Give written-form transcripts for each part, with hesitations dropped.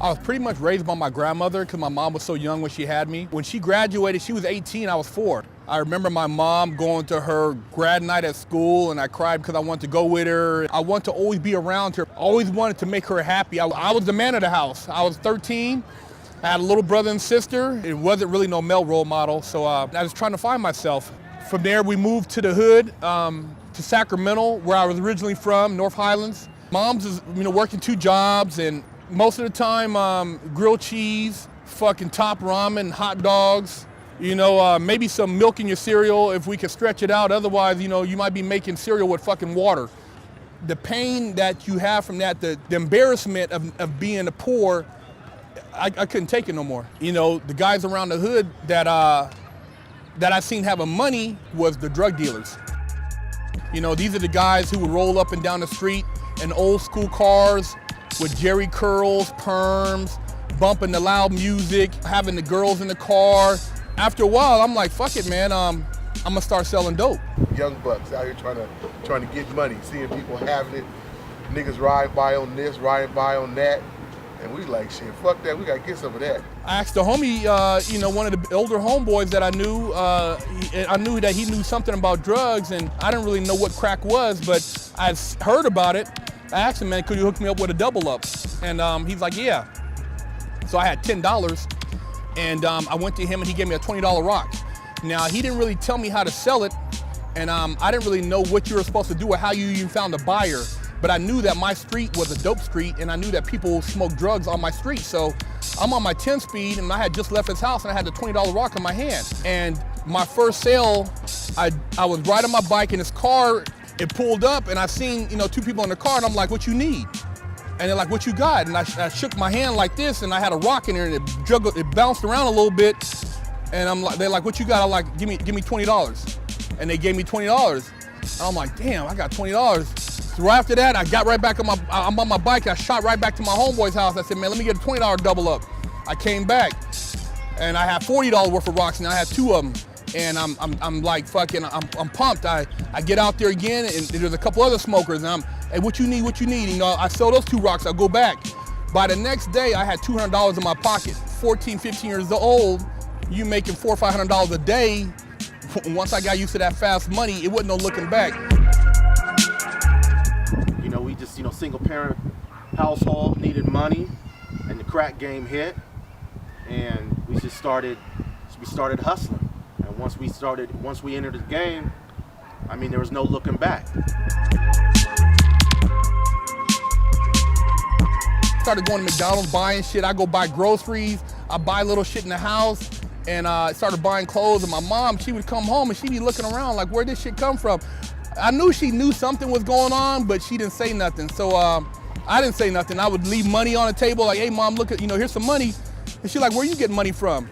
I was pretty much raised by my grandmother because my mom was so young when she had me. When she graduated, she was 18, I was 4. I remember my mom going to her grad night at school and I cried because I wanted to go with her. I wanted to always be around her, always wanted to make her happy. I was the man of the house. I was 13. I had a little brother and sister. It wasn't really no male role model, so I was trying to find myself. From there, we moved to the hood, to Sacramento, where I was originally from, North Highlands. Mom's is, working 2 jobs, and most of the time, grilled cheese, fucking top ramen, hot dogs, maybe some milk in your cereal if we could stretch it out. Otherwise, you might be making cereal with fucking water. The pain that you have from that, the embarrassment of being poor, I couldn't take it no more. The guys around the hood that I seen having money was the drug dealers. These are the guys who would roll up and down the street in old school cars with jerry curls, perms, bumping the loud music, having the girls in the car. After a while, I'm like, fuck it, man. I'm gonna start selling dope. Young bucks out here trying to get money, seeing people having it. Niggas ride by on this, ride by on that. And we like, shit, fuck that, we gotta get some of that. I asked the homie, one of the older homeboys that I knew, I knew that he knew something about drugs, and I didn't really know what crack was, but I heard about it. I asked him, man, could you hook me up with a double up? And he's like, yeah. So I had $10, and I went to him and he gave me a $20 rock. Now, he didn't really tell me how to sell it, and I didn't really know what you were supposed to do or how you even found a buyer. But I knew that my street was a dope street, and I knew that people smoked drugs on my street. So I'm on my 10 speed, and I had just left his house, and I had the $20 rock in my hand. And my first sale, I was riding my bike in his car, it pulled up, and I seen 2 people in the car, and I'm like, what you need? And they're like, what you got? And I shook my hand like this, and I had a rock in there, and it bounced around a little bit. And they're like, what you got? I'm like, give me $20. And they gave me $20. And I'm like, damn, I got $20. So right after that, I got right back I'm on my bike. I shot right back to my homeboy's house. I said, man, let me get a $20 double up. I came back, and I had $40 worth of rocks, and I had 2 of them. And I'm like fucking, I'm pumped. I get out there again, and there's a couple other smokers, and hey, what you need? I sell those 2 rocks, I go back. By the next day, I had $200 in my pocket. 14, 15 years old, you making $400 or $500 a day. Once I got used to that fast money, it wasn't no looking back. We just, single parent household, needed money, and the crack game hit, and we started hustling. And once we entered the game, there was no looking back. Started going to McDonald's, buying shit. I go buy groceries, I buy little shit in the house, and I started buying clothes. And my mom, she would come home and she'd be looking around like, where'd this shit come from? I knew she knew something was going on, but she didn't say nothing. So I didn't say nothing. I would leave money on the table, like, hey mom, look at, here's some money. And she's like, where you getting money from?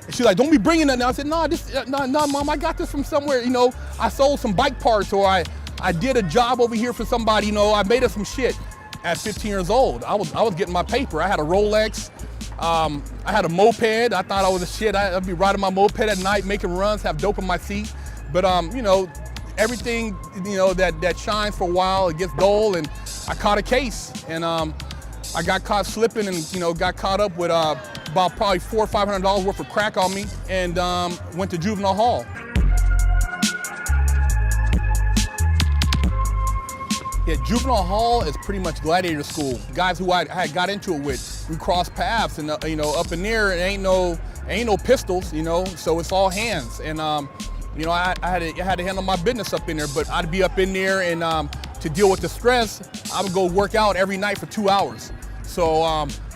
And she's like, don't be bringing that now. I said, no, mom, I got this from somewhere. I sold some bike parts, or I did a job over here for somebody. I made up some shit. At 15 years old, I was getting my paper. I had a Rolex. I had a moped. I thought I was a shit. I'd be riding my moped at night, making runs, have dope in my seat. But everything that shines for a while, it gets dull. And I caught a case, and I got caught slipping, and got caught up with about probably $400 or $500 worth of crack on me, and went to juvenile hall. Yeah, juvenile hall is pretty much gladiator school. Guys who I had got into it with, we crossed paths, and up in there, it ain't no pistols, so it's all hands. And I had to handle my business up in there, but I'd be up in there, and to deal with the stress, I would go work out every night for 2 hours. So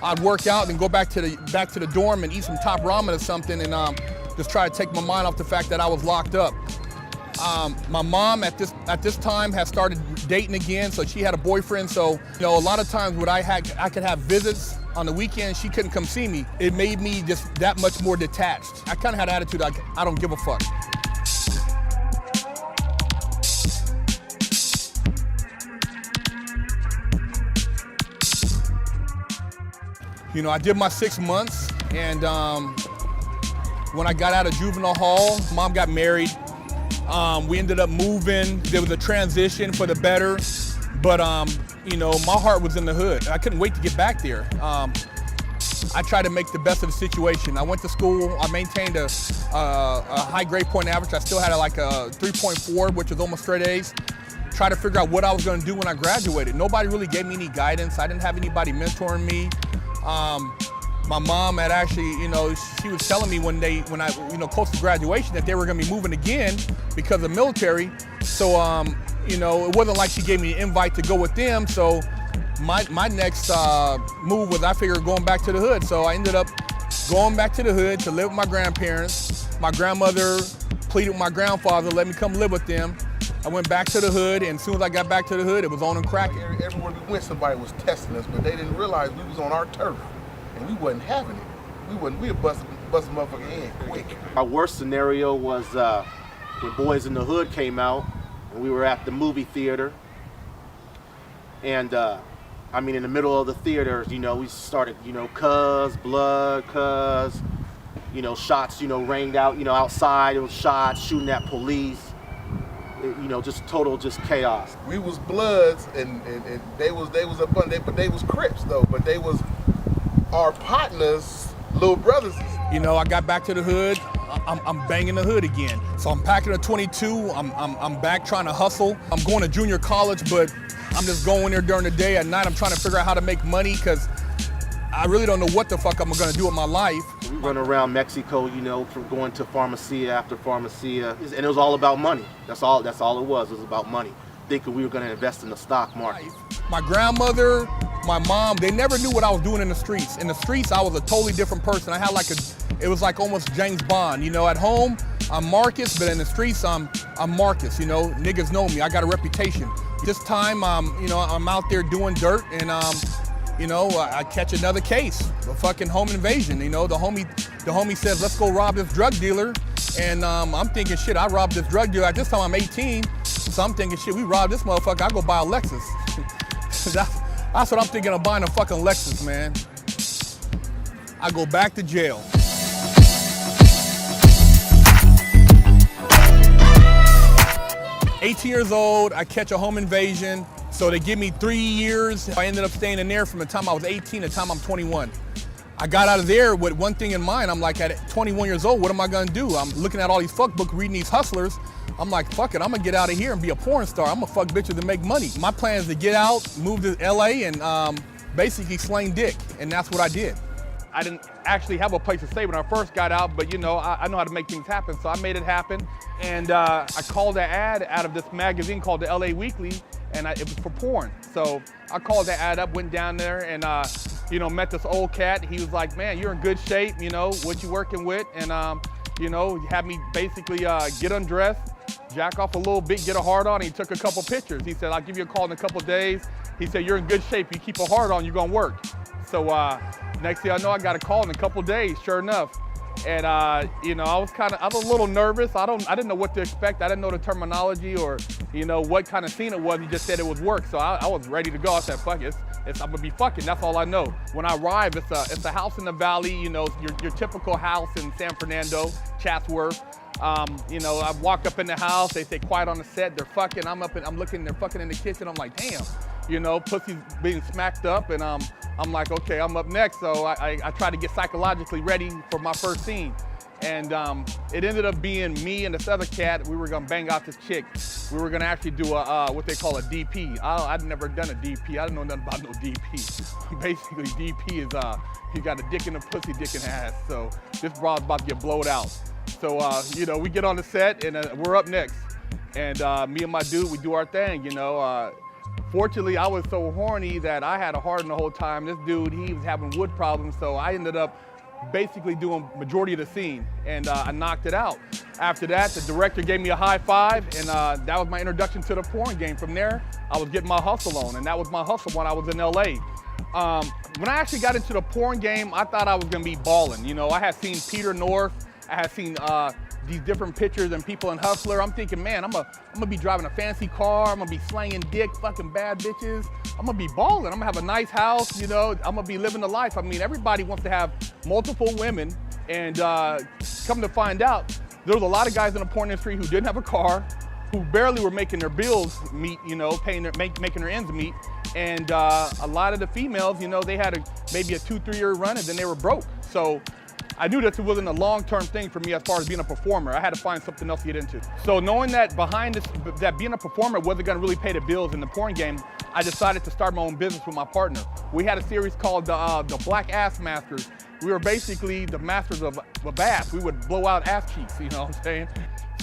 I'd work out and go back to the dorm and eat some top ramen or something, and just try to take my mind off the fact that I was locked up. My mom at this time had started dating again, so she had a boyfriend. So a lot of times when I could have visits on the weekend, she couldn't come see me. It made me just that much more detached. I kind of had an attitude like, I don't give a fuck. I did my 6 months, and when I got out of juvenile hall, mom got married. We ended up moving. There was a transition for the better, but my heart was in the hood. I couldn't wait to get back there. I tried to make the best of the situation. I went to school, I maintained a high grade point average. I still had like a 3.4, which is almost straight A's. Try to figure out what I was gonna do when I graduated. Nobody really gave me any guidance. I didn't have anybody mentoring me. My mom had actually, she was telling me when I, close to graduation that they were gonna be moving again because of the military. So, it wasn't like she gave me an invite to go with them. So my next move was, I figured, going back to the hood. So I ended up going back to the hood to live with my grandparents. My grandmother pleaded with my grandfather to let me come live with them. I went back to the hood, and as soon as I got back to the hood, it was on and cracking. Everywhere we went, somebody was testing us, but they didn't realize we was on our turf, and we wasn't having it. We'd bust a motherfucking head quick. Our worst scenario was when Boys in the Hood came out, and we were at the movie theater. And in the middle of the theater, we started, cuz, blood, cuz, shots, rained out, outside. It was shots, shooting at police. Just total chaos. We was Bloods, and they was up on, but they was Crips though, but they was our partners, little brothers. I got back to the hood. I'm banging the hood again. So I'm packing a 22. I'm back trying to hustle. I'm going to junior college, but I'm just going there during the day. At night, I'm trying to figure out how to make money because I really don't know what the fuck I'm gonna do with my life. We run around Mexico, from going to pharmacia after pharmacia, and it was all about money. That's all it was. It was about money. Thinking we were gonna invest in the stock market. My grandmother, my mom, they never knew what I was doing in the streets. In the streets, I was a totally different person. I had it was like almost James Bond. At home, I'm Marcus, but in the streets, I'm Marcus. Niggas know me. I got a reputation. This time, I'm out there doing dirt, and I catch another case, a fucking home invasion. The homie says, let's go rob this drug dealer. And I'm thinking, shit, I robbed this drug dealer. At this time, I'm 18. So I'm thinking, shit, we robbed this motherfucker. I go buy a Lexus. That's what I'm thinking of, buying a fucking Lexus, man. I go back to jail. "18 years old, I catch a home invasion. So they give me 3 years. I ended up staying in there from the time I was 18 to the time I'm 21. I got out of there with one thing in mind. I'm like, at 21 years old, what am I gonna do? I'm looking at all these fuck books, reading these hustlers. I'm like, fuck it, I'm gonna get out of here and be a porn star. I'm gonna fuck bitches and make money. My plan is to get out, move to LA, and basically slang dick, and that's what I did. I didn't actually have a place to stay when I first got out, but I know how to make things happen, so I made it happen. And I called an ad out of this magazine called the LA Weekly, and it was for porn. So I called that ad up, went down there, and met this old cat. He was like, man, you're in good shape, what you working with? And had me basically get undressed, jack off a little bit, get a hard on, and he took a couple pictures. He said, I'll give you a call in a couple days. He said, you're in good shape, you keep a hard on, you're gonna work. So next thing I know, I got a call in a couple days, sure enough. And I was a little nervous. I didn't know what to expect. I didn't know the terminology or what kind of scene it was. He just said it was work, so I was ready to go. I said, fuck it, I'm gonna be fucking. That's all I know. When I arrived, it's a house in the valley. Your typical house in San Fernando, Chatsworth. I walk up in the house. They say quiet on the set. They're fucking. I'm looking. They're fucking in the kitchen. I'm like, damn. Pussy's being smacked up, and I'm like, okay, I'm up next. So I try to get psychologically ready for my first scene. And it ended up being me and this other cat. We were gonna bang out this chick. We were gonna actually do what they call a DP. I'd never done a DP. I didn't know nothing about no DP. Basically, DP is you got a dick in the pussy, dick in the ass. So this broad's about to get blowed out. So we get on the set, and we're up next. And me and my dude, we do our thing. Fortunately, I was so horny that I had a hard on the whole time. This dude, he was having wood problems, so I ended up basically doing majority of the scene, and I knocked it out. After that, the director gave me a high five, and that was my introduction to the porn game. From there, I was getting my hustle on, and that was my hustle when I was in LA. When I actually got into the porn game, I thought I was gonna be balling. I had seen Peter North, I had seen these different pictures and people in Hustler. I'm thinking, man, I'm gonna be driving a fancy car, I'm gonna be slanging dick, fucking bad bitches. I'm gonna be balling, I'm gonna have a nice house, I'm gonna be living the life. Everybody wants to have multiple women, and come to find out, there was a lot of guys in the porn industry who didn't have a car, who barely were making their bills meet, you know, making their ends meet. And a lot of the females, you know, they had maybe a 2-3 year run and then they were broke. So I knew that it wasn't a long-term thing for me as far as being a performer. I had to find something else to get into. So knowing that behind this, that being a performer wasn't gonna really pay the bills in the porn game, I decided to start my own business with my partner. We had a series called the Black Ass Masters. We were basically the masters of ass. We would blow out ass cheeks, you know what I'm saying?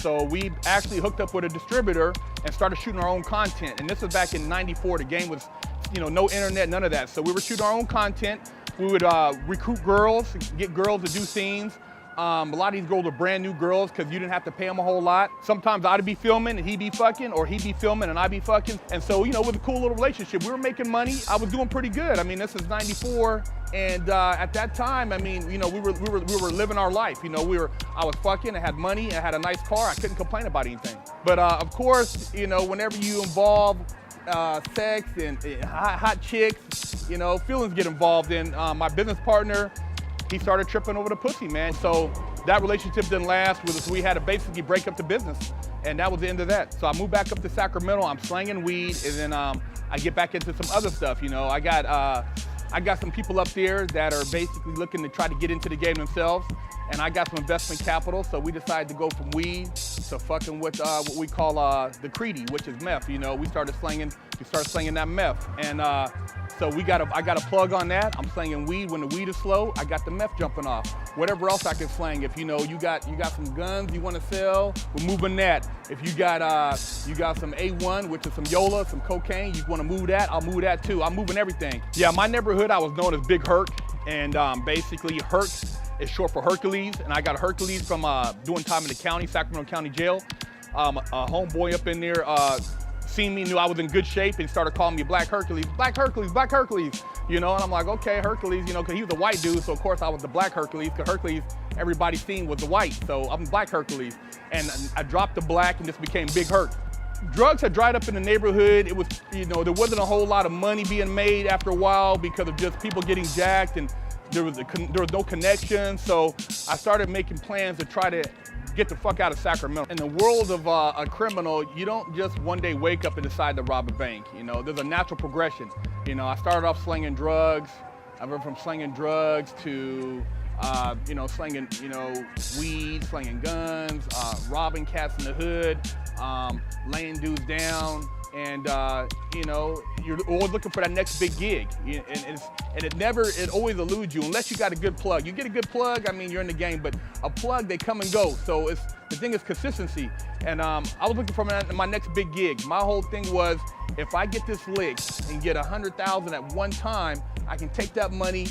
So we actually hooked up with a distributor and started shooting our own content. And this was back in '94. The game was, you know, no internet, none of that. So we were shooting our own content. We would recruit girls, get girls to do scenes. A lot of these girls were brand new girls because you didn't have to pay them a whole lot. Sometimes I'd be filming and he'd be fucking, or he'd be filming and I'd be fucking. And so, you know, it was a cool little relationship. We were making money. I was doing pretty good. I mean, this is '94. And at that time, I mean, you know, we were living our life. You know, I was fucking, I had money, I had a nice car. I couldn't complain about anything. But of course, you know, whenever you involve sex and hot chicks, you know, feelings get involved in. My business partner, he started tripping over the pussy, man. So that relationship didn't last. We had to basically break up the business, and that was the end of that. So I moved back up to Sacramento. I'm slanging weed, and then I get back into some other stuff. You know, I got some people up there that are basically looking to try to get into the game themselves, and I got some investment capital, so we decided to go from weed to fucking with what we call the Creedy, which is meth. You know, we started slanging that meth, and so I got a plug on that. I'm slanging weed when the weed is slow. I got the meth jumping off. Whatever else I can slang. If you know you got some guns you want to sell, we're moving that. If you got some A1, which is some Yola, some cocaine, you want to move that, I'll move that too. I'm moving everything. Yeah, my neighborhood I was known as Big Herc, and basically Herc is short for Hercules, and I got a Hercules from doing time in the county, Sacramento County Jail. A homeboy up in there seen me, knew I was in good shape, and started calling me Black Hercules, Black Hercules, Black Hercules. You know, and I'm like, okay, Hercules, you know, because he was a white dude, so of course I was the Black Hercules, because Hercules, everybody seen was the white, so I'm Black Hercules. And I dropped the black and just became Big Herc. Drugs had dried up in the neighborhood. It was, you know, there wasn't a whole lot of money being made after a while because of just people getting jacked, and there was no connection. So I started making plans to try to get the fuck out of Sacramento. In the world of a criminal, you don't just one day wake up and decide to rob a bank. You know, there's a natural progression. You know, I started off slinging drugs. I went from slinging drugs to, you know, slinging, you know, weed, slinging guns, robbing cats in the hood, laying dudes down. And you know, you're always looking for that next big gig, and it always eludes you unless you got a good plug. You get a good plug, I mean, you're in the game. But a plug, they come and go. So the thing is consistency. And I was looking for my next big gig. My whole thing was, if I get this lick and get 100,000 at one time, I can take that money,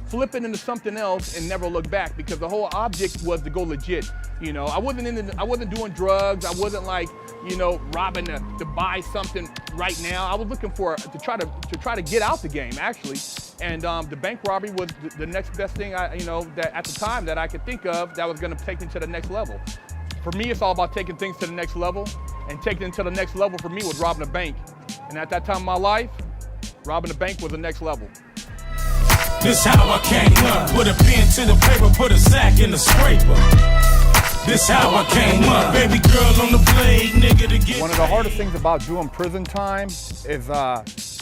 flip it into something else, and never look back. Because the whole object was to go legit. You know, I wasn't doing drugs. I wasn't like, you know, robbing to buy something right now. I was looking to try to get out the game, actually. And the bank robbery was the next best thing that at the time that I could think of that was going to take me to the next level. For me, it's all about taking things to the next level, and taking it to the next level for me was robbing a bank. And at that time in my life, robbing a bank was the next level. This how I came up, put a pen to the paper, put a sack in the scraper. This how I came up, baby girl on the blade, nigga to get. One of the hardest things about doing prison time is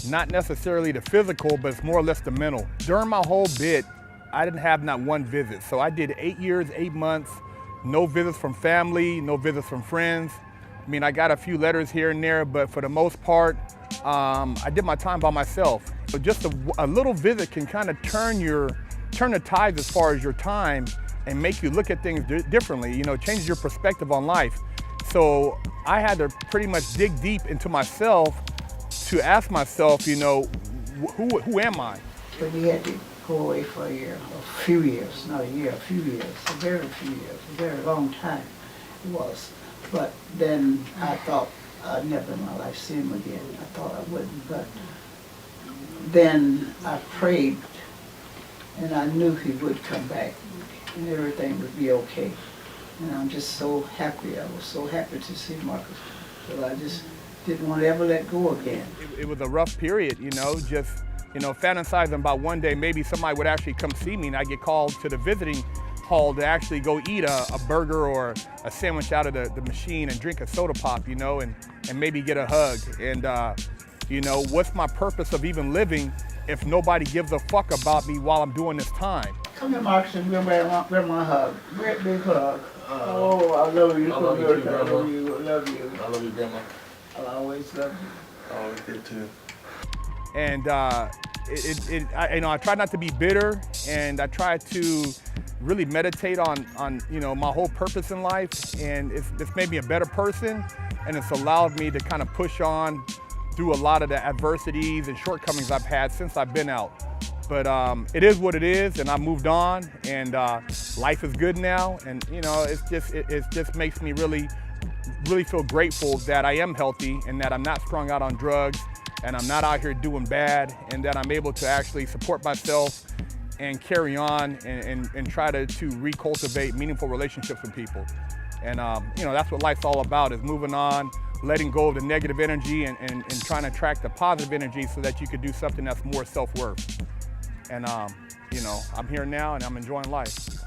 not necessarily the physical, but it's more or less the mental. During my whole bit, I didn't have not one visit. So I did 8 years, 8 months, no visits from family, no visits from friends. I mean, I got a few letters here and there, but for the most part, I did my time by myself. So just a little visit can kind of turn the tides as far as your time and make you look at things differently, you know, changes your perspective on life. So I had to pretty much dig deep into myself to ask myself, you know, who am I? But he had to go away for a year, a few years, not a year, a few years, a very few years, a very long time it was. But then I thought I'd never in my life see him again. I thought I wouldn't, but then I prayed and I knew he would come back and everything would be okay. And I'm just so happy. I was so happy to see Marcus, but I just didn't want to ever let go again. It was a rough period, you know, just, you know, fantasizing about one day maybe somebody would actually come see me and I get called to the visiting haul to actually go eat a burger or a sandwich out of the machine and drink a soda pop, you know, and maybe get a hug. And, you know, what's my purpose of even living if nobody gives a fuck about me while I'm doing this time? Come here, Marcus, and give my hug. Great big hug. Oh, I love you so much. I love you. I love you. I love you, Grandma. I'll always love you. I always did too. And you know, I try not to be bitter, and I try to really meditate on you know, my whole purpose in life, and it's made me a better person, and it's allowed me to kind of push on through a lot of the adversities and shortcomings I've had since I've been out. But it is what it is, and I moved on, and life is good now, and you know, it just makes me really feel grateful that I am healthy and that I'm not strung out on drugs and I'm not out here doing bad, and that I'm able to actually support myself and carry on and try to recultivate meaningful relationships with people. And you know, that's what life's all about, is moving on, letting go of the negative energy and trying to attract the positive energy so that you could do something that's more self-worth. And you know, I'm here now and I'm enjoying life.